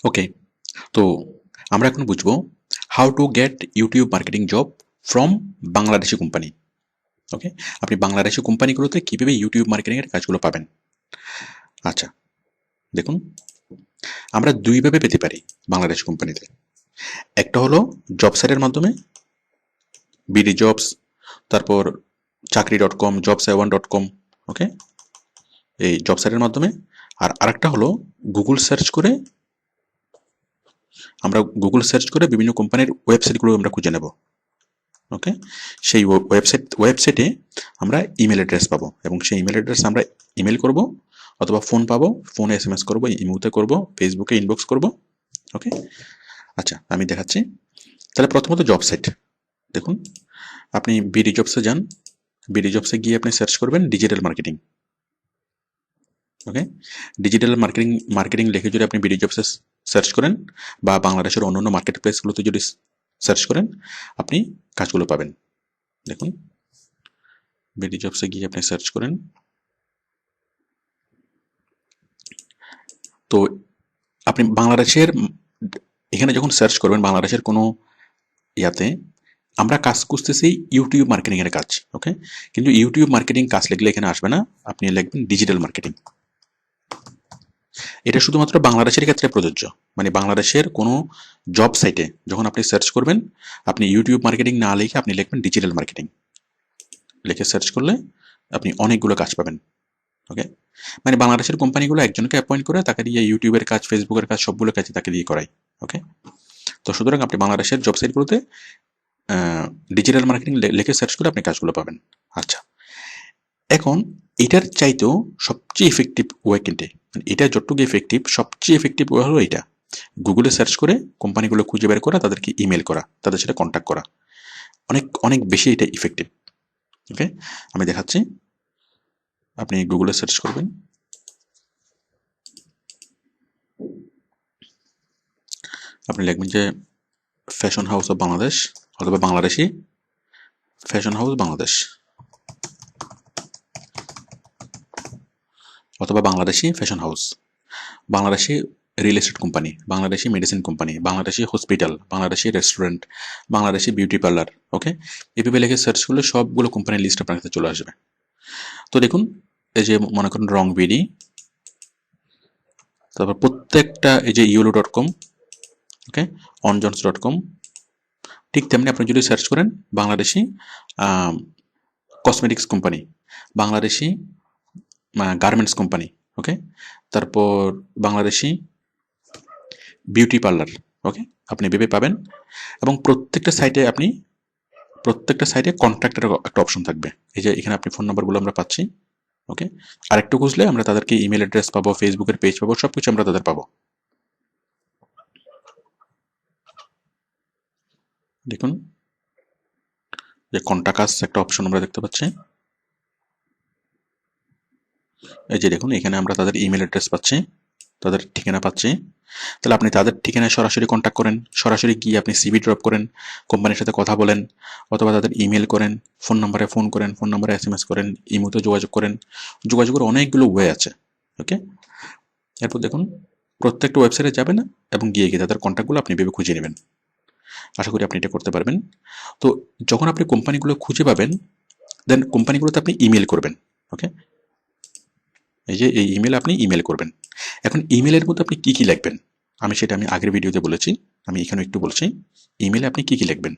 ওকে, তো আমরা এখন বুঝবো how to get YouTube marketing job from Bangladeshi company. Okay, আপনি বাংলাদেশি কোম্পানিগুলোতে কীভাবে ইউটিউব মার্কেটিংয়ের কাজগুলো পাবেন। আচ্ছা, দেখুন, আমরা দুইভাবে পেতে পারি বাংলাদেশ কোম্পানিতে। একটা হলো জব সাইটের মাধ্যমে, বিডি জবস, তারপর চাকরি.com, jobs7.com। ওকে, এই জব সাইটের মাধ্যমে। আর আরেকটা হলো গুগল সার্চ করে, আমরা গুগল সার্চ করে বিভিন্ন কোম্পানির ওয়েবসাইটগুলো আমরা খুঁজে নেব। ওকে, সেই ওয়েবসাইটে আমরা ইমেল অ্যাড্রেস পাবো, এবং সেই ইমেল অ্যাড্রেস আমরা ইমেল করব, অথবা ফোন পাবো, ফোনে SMS করবো, ইমোতে করব, ফেসবুকে ইনবক্স করব। ওকে, আচ্ছা আমি দেখাচ্ছি। তাহলে প্রথমত জব সাইট দেখুন, আপনি বিডি জবসে যান, বিডি জবসে গিয়ে আপনি সার্চ করবেন ডিজিটাল মার্কেটিং। ওকে, ডিজিটাল মার্কেটিং লিখে যদি আপনি বিডি জবসে সার্চ করেন, বা বাংলাদেশের অন্যান্য মার্কেট প্লেসগুলোতে যদি সার্চ করেন, আপনি কাজগুলো পাবেন। দেখুন, বিডি জবসে গিয়ে আপনি সার্চ করেন, তো আপনি বাংলাদেশের এখানে যখন সার্চ করবেন বাংলাদেশের কোনো ইয়াতে, আমরা কাজ খুঁজতেছি ইউটিউব মার্কেটিং এর কাজ। ওকে, কিন্তু ইউটিউব মার্কেটিং কাজ লিখলে এখানে আসবে না, আপনি লিখবেন ডিজিটাল মার্কেটিং। এটা শুধুমাত্র বাংলাদেশের ক্ষেত্রে প্রযোজ্য, মানে বাংলাদেশের কোনো জব সাইটে যখন আপনি সার্চ করবেন, আপনি ইউটিউব মার্কেটিং না লিখে আপনি লিখবেন ডিজিটাল মার্কেটিং, লিখে সার্চ করলে আপনি অনেকগুলো কাজ পাবেন। ওকে, মানে বাংলাদেশের কোম্পানিগুলো একজনকে অ্যাপয়েন্ট করে তাকে দিয়ে ইউটিউবের কাজ, ফেসবুকের কাজ, সবগুলো কাজই তাকে দিয়ে করায়। ওকে, তো সুতরাং আপনি বাংলাদেশের জব সাইটগুলোতে ডিজিটাল মার্কেটিং লিখে সার্চ করে আপনি কাজগুলো পাবেন। আচ্ছা, এখন এটার চাইতেও সবচেয়ে ইফেক্টিভ ওয়ে কিন্তু, এটা যতটুকু এফেক্টিভ, সবচেয়ে এফেক্টিভ ওয়ে হলো এটা, গুগলে সার্চ করে কোম্পানিগুলো খুঁজে বের করা, তাদেরকে ইমেল করা, তাদের সাথে কন্ট্যাক্ট করা, অনেক অনেক বেশি এটা ইফেক্টিভ। ওকে, আমি দেখাচ্ছি। আপনি গুগলে সার্চ করবেন, আপনি লিখবেন যে ফ্যাশন হাউস অফ বাংলাদেশ, অথবা বাংলাদেশি ফ্যাশন হাউস বাংলাদেশ, অথবা Bangladeshi fashion house, Bangladeshi real estate company, Bangladeshi medicine company, Bangladeshi hospital, Bangladeshi restaurant, Bangladeshi beauty parlour. Okay, এভাবে লিখে সার্চ করলে সবগুলো কোম্পানির লিস্ট আপনার কাছে চলে আসবে। তো দেখুন, এই যে মনে করেন রং বিডি, তারপর প্রত্যেকটা, এই যে ইউলো.com, ওকে, অনজন্স.com, ঠিক তেমনি আপনি যদি সার্চ করেন Bangladeshi cosmetics company, Bangladeshi garments company, okay, তারপর বাংলাদেশি বিউটি পার্লার। ওকে, আপনি ভেবে পাবেন, এবং প্রত্যেকটা সাইটে কন্ট্যাক্টের একটা অপশন থাকবে। এই যে এখানে আপনি ফোন নাম্বারগুলো আমরা পাচ্ছি। ওকে, আরেকটু খুঁজলে আমরা তাদেরকে ইমেল অ্যাড্রেস পাবো, ফেসবুকের পেজ পাবো, সবকিছু আমরা তাদের পাবো। দেখুন, যে কন্ট্যাক্ট আস একটা অপশন আমরা দেখতে পাচ্ছি। এই যে দেখুন, এখানে আমরা তাদের ইমেল অ্যাড্রেস পাচ্ছি, তাদের ঠিকানা পাচ্ছি। তাহলে আপনি তাদের ঠিকানায় সরাসরি কন্ট্যাক্ট করেন, সরাসরি গিয়ে আপনি সিভি ড্রপ করেন, কোম্পানির সাথে কথা বলেন, অথবা তাদের ইমেল করেন, ফোন নাম্বারে ফোন করেন, ফোন নাম্বারে SMS করেন, ইমোতে যোগাযোগ করেন। যোগাযোগের অনেকগুলো ওয়ে আছে। ওকে, এরপর দেখুন, প্রত্যেকটা ওয়েবসাইটে যাবেন এবং গিয়ে তাদের কন্ট্যাক্টগুলো আপনি ভেবে খুঁজে নেবেন। আশা করি আপনি এটা করতে পারবেন। তো যখন আপনি কোম্পানিগুলো খুঁজে পাবেন, দেন কোম্পানিগুলোতে আপনি ইমেল করবেন। ওকে, এই যে এই ইমেল আপনি ইমেল করবেন। এখন ইমেলের মধ্যে আপনি কি লিখবেন, আমি আগের ভিডিওতে বলেছি, আমি এখানে একটু বলছি। ইমেলে আপনি কি লিখবেন,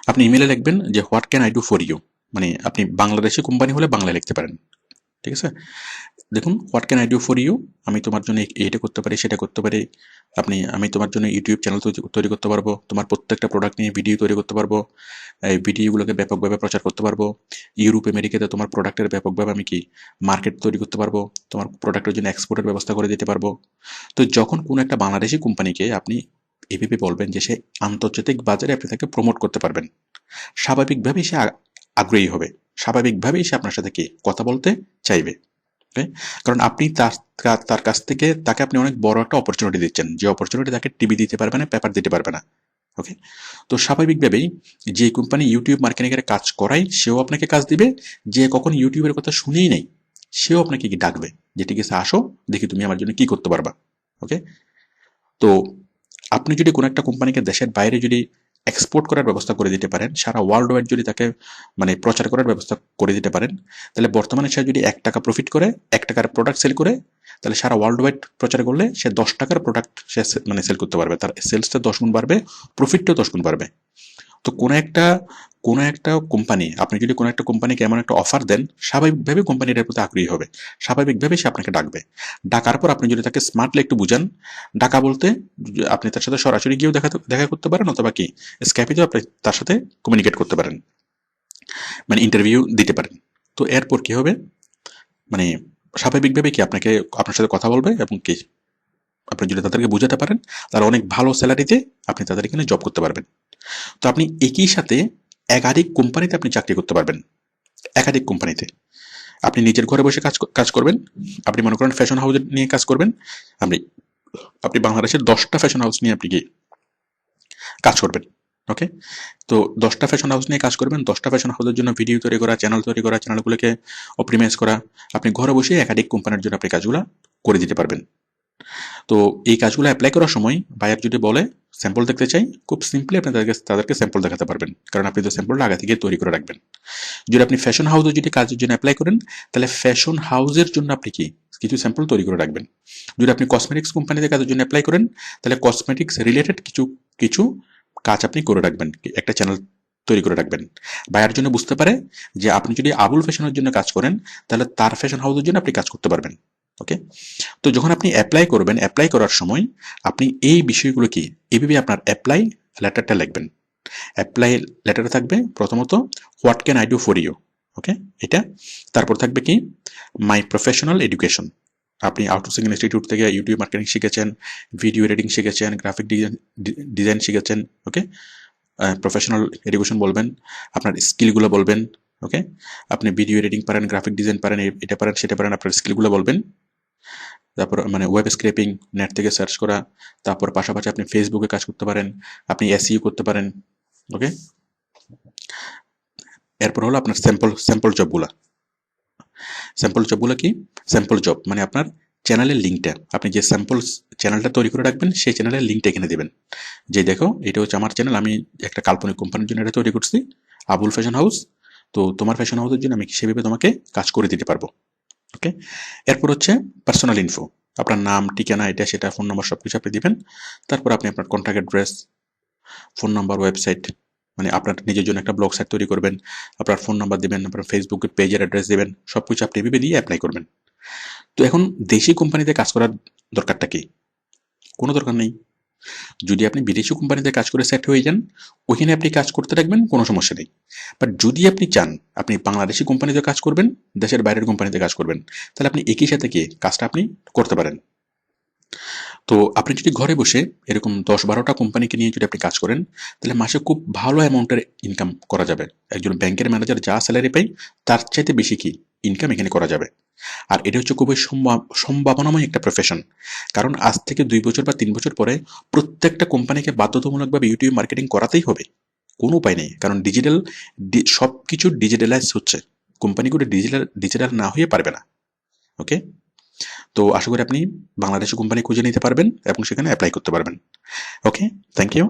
আপনি ইমেলে লিখবেন যে what can I do for you, মানে আপনি বাংলাদেশি কোম্পানি হলে বাংলায় লিখতে পারেন। ঠিক আছে, দেখুন, what can I do for you, আমি তোমার জন্য এইটা করতে পারি, সেটা করতে পারি। আমি তোমার জন্য ইউটিউব চ্যানেল তৈরি করতে পারবো, তোমার প্রত্যেকটা প্রোডাক্ট নিয়ে ভিডিও তৈরি করতে পারবো, এই ভিডিওগুলোকে ব্যাপকভাবে প্রচার করতে পারবো। ইউরোপ আমেরিকাতে তোমার প্রোডাক্টের ব্যাপকভাবে আমি কি মার্কেট তৈরি করতে পারবো, তোমার প্রোডাক্টের জন্য এক্সপোর্টের ব্যবস্থা করে দিতে পারবো। তো যখন কোনো একটা বাংলাদেশি কোম্পানিকে আপনি এভাবে বলবেন যে সে আন্তর্জাতিক বাজারে আপনি তাকে প্রমোট করতে পারবেন, স্বাভাবিকভাবেই সে আগ্রহী হবে, স্বাভাবিকভাবেই সে আপনার সাথে কি কথা বলতে চাইবে। কারণ আপনি তার কাছ থেকে তাকে আপনি অনেক বড় একটা অপরচুনিটি দিচ্ছেন, যে অপরচুনিটি তাকে টিভি দিতে পারবে না, পেপার দিতে পারবে না। ওকে, তো স্বাভাবিকভাবেই যে কোম্পানি ইউটিউব মার্কেটিং এর কাজ করায় সেও আপনাকে কাজ দিবে, যে কখন ইউটিউবের কথা শুনেই নেই সেও আপনাকে কি ডাকবে যে ঠিক আছে আসো, দেখি তুমি আমার জন্য কি করতে পারবা। ওকে, তো আপনি যদি কোনো একটা কোম্পানিকে দেশের বাইরে যদি এক্সপোর্ট করার ব্যবস্থা করে দিতে পারেন, সারা ওয়ার্ল্ড ওয়াইড যদি তাকে মানে প্রচার করার ব্যবস্থা করে দিতে পারেন, তাহলে বর্তমানে সে যদি 1 টাকা প্রফিট করে, 1 টাকার প্রোডাক্ট সেল করে, তাহলে সারা ওয়ার্ল্ড ওয়াইড প্রচার করলে সে 10 টাকার প্রোডাক্ট সে মানে সেল করতে পারবে, তার সেলসটা 10 গুণ বাড়বে, প্রফিটটাও 10 গুণ বাড়বে। তো কোনো একটা কোম্পানি, আপনি যদি কোনো একটা কোম্পানিকে এমন একটা অফার দেন, স্বাভাবিকভাবে কোম্পানি এটার প্রতি আগ্রহী হবে, স্বাভাবিকভাবে সে আপনাকে ডাকবে। ডাকার পর আপনি যদি তাকে স্মার্টলি একটু বুঝান, ডাকা বলতে আপনি তার সাথে সরাসরি গিয়েও দেখা করতে পারেন, অথবা কি স্ক্যাপেতেও আপনি তার সাথে কমিউনিকেট করতে পারেন, মানে ইন্টারভিউ দিতে পারেন। তো এরপর কি হবে, মানে স্বাভাবিকভাবে কি আপনাকে আপনার সাথে কথা বলবে, এবং কি আপনি যদি তাদেরকে বোঝাতে পারেন, তারা অনেক ভালো স্যালারিতে আপনি তাদের এখানে জব করতে পারবেন। তো আপনি একই সাথে একাধিক কোম্পানিতে আপনি চাকরি করতে পারবেন, একাধিক কোম্পানিতে। আপনি নিজের ঘরে বসে কাজ করবেন। আপনি মনে করেন ফ্যাশন হাউস নিয়ে কাজ করবেন, আপনি আপনি বাংলাদেশের 10টা ফ্যাশন হাউস নিয়ে আপনি কি কাজ করবেন। ওকে, তো 10টা ফ্যাশন হাউস নিয়ে কাজ করবেন, 10টা ফ্যাশন হাউসের জন্য ভিডিও তৈরি করা, চ্যানেল তৈরি করা, চ্যানেলগুলোকে অপটিমাইজ করা, আপনি ঘরে বসে একাধিক কোম্পানির জন্য আপনি কাজগুলো করে দিতে পারবেন। তো এই কাজগুলো অ্যাপ্লাই করার সময় বায়ার যদি বলে স্যাম্পল দেখতে চাই, খুব সিম্পলি আপনি তাদেরকে স্যাম্পল দেখাতে পারবেন, কারণ আপনি তো স্যাম্পলটা আগে থেকে তৈরি করে রাখবেন। যদি আপনি ফ্যাশন হাউসে যদি কাজের জন্য অ্যাপ্লাই করেন, তাহলে ফ্যাশন হাউসের জন্য আপনি কি কিছু স্যাম্পল তৈরি করে রাখবেন। যদি আপনি কসমেটিক্স কোম্পানিতে কাজের জন্য অ্যাপ্লাই করেন, তাহলে কসমেটিক্স রিলেটেড কিছু কিছু কাজ আপনি করে রাখবেন, একটা চ্যানেল তৈরি করে রাখবেন। বায়ার জন্য বুঝতে পারে যে আপনি যদি আবুল ফ্যাশনের জন্য কাজ করেন, তাহলে তার ফ্যাশন হাউসের জন্য আপনি কাজ করতে পারবেন। ওকে, তো যখন আপনি অ্যাপ্লাই করবেন, অ্যাপ্লাই করার সময় আপনি এই বিষয়গুলো কি এইভাবে আপনার অ্যাপ্লাই লেটারটা লিখবেন। অ্যাপ্লাই লেটারে থাকবে প্রথমত what can I do for you. Okay, এটা। তারপর থাকবে কি মাই প্রফেশনাল এডুকেশন। আপনি আউটসোর্সিং ইনস্টিটিউট থেকে ইউটিউব মার্কেটিং শিখেছেন, ভিডিও এডিটিং শিখেছেন, গ্রাফিক ডিজাইন শিখেছেন। ওকে, প্রফেশনাল এডুকেশন বলবেন, আপনার স্কিলগুলো বলবেন। ওকে, আপনি ভিডিও এডিটিং পারেন, গ্রাফিক ডিজাইন পারেন, এটা পারেন সেটা পারেন, আপনার স্কিলগুলো বলবেন। তারপর মানে ওয়েব স্ক্রেপিং, নেট থেকে সার্চ করা, তারপর পাশাপাশি আপনি ফেসবুকে কাজ করতে পারেন, আপনি এসইও করতে পারেন। ওকে, এরপর হলো আপনার স্যাম্পল জবগুলা। স্যাম্পল জবগুলো কি, স্যাম্পল জব মানে আপনার চ্যানেলের লিঙ্কটা, আপনি যে স্যাম্পল চ্যানেলটা তৈরি করে রাখবেন, সেই চ্যানেলের লিঙ্কটা এখানে দেবেন, যে দেখো এটা হচ্ছে আমার চ্যানেল, আমি একটা কাল্পনিক কোম্পানির জন্য এটা তৈরি করছি, আবুল ফ্যাশন হাউস। তো তোমার ফ্যাশন হাউসের জন্য আমি সেভাবে তোমাকে কাজ করে দিতে পারবো। ওকে, এরপর হচ্ছে পার্সোনাল ইনফো, আপনার নাম, ঠিকানা, এটা সেটা, ফোন নম্বর সবকিছু আপনি দিবেন। তারপর আপনি আপনার contact address, phone number, website, মানে আপনার নিজের জন্য একটা ব্লগ সাইট তৈরি করবেন, আপনার ফোন নাম্বার দিবেন, আপনার ফেসবুক পেজের অ্যাড্রেস দিবেন, সবকিছু আপনি এভাবে দিয়ে অ্যাপ্লাই করবেন। তো এখন দেশি কোম্পানিতে কাজ করার দরকারটা কি? কোনো দরকার নেই। যদি আপনি বিদেশি কোম্পানিতে কাজ করে সেট হয়ে যান, ওইখানে আপনি কাজ করতে রাখবেন, কোনো সমস্যা নেই। বাট যদি আপনি চান আপনি বাংলাদেশি কোম্পানিতে কাজ করবেন, দেশের বাইরের কোম্পানিতে কাজ করবেন, তাহলে আপনি একই সাথে গিয়ে কাজটা আপনি করতে পারেন। তো আপনি যদি ঘরে বসে এরকম 10-12টা কোম্পানিকে নিয়ে যদি আপনি কাজ করেন, তাহলে মাসে খুব ভালো অ্যামাউন্টের ইনকাম করা যাবে। একজন ব্যাংকের ম্যানেজার যা স্যালারি পায়, তার চাইতে বেশি কি ইনকাম এখানে করা যাবে। আর এটা হচ্ছে খুবই সম্ভাবনাময় একটা প্রফেশন। কারণ আজ থেকে 2 বছর বা 3 বছর পরে প্রত্যেকটা কোম্পানিকে বাধ্যতামূলকভাবে ইউটিউব মার্কেটিং করাতেই হবে, কোনো উপায় নেই। কারণ সব কিছু ডিজিটালাইজ হচ্ছে, কোম্পানিগুলো ডিজিটাল না হয়ে পারবে না। ওকে, তো আশা করি আপনি বাংলাদেশি কোম্পানি খুঁজে নিতে পারবেন এবং সেখানে অ্যাপ্লাই করতে পারবেন। ওকে, থ্যাংক ইউ।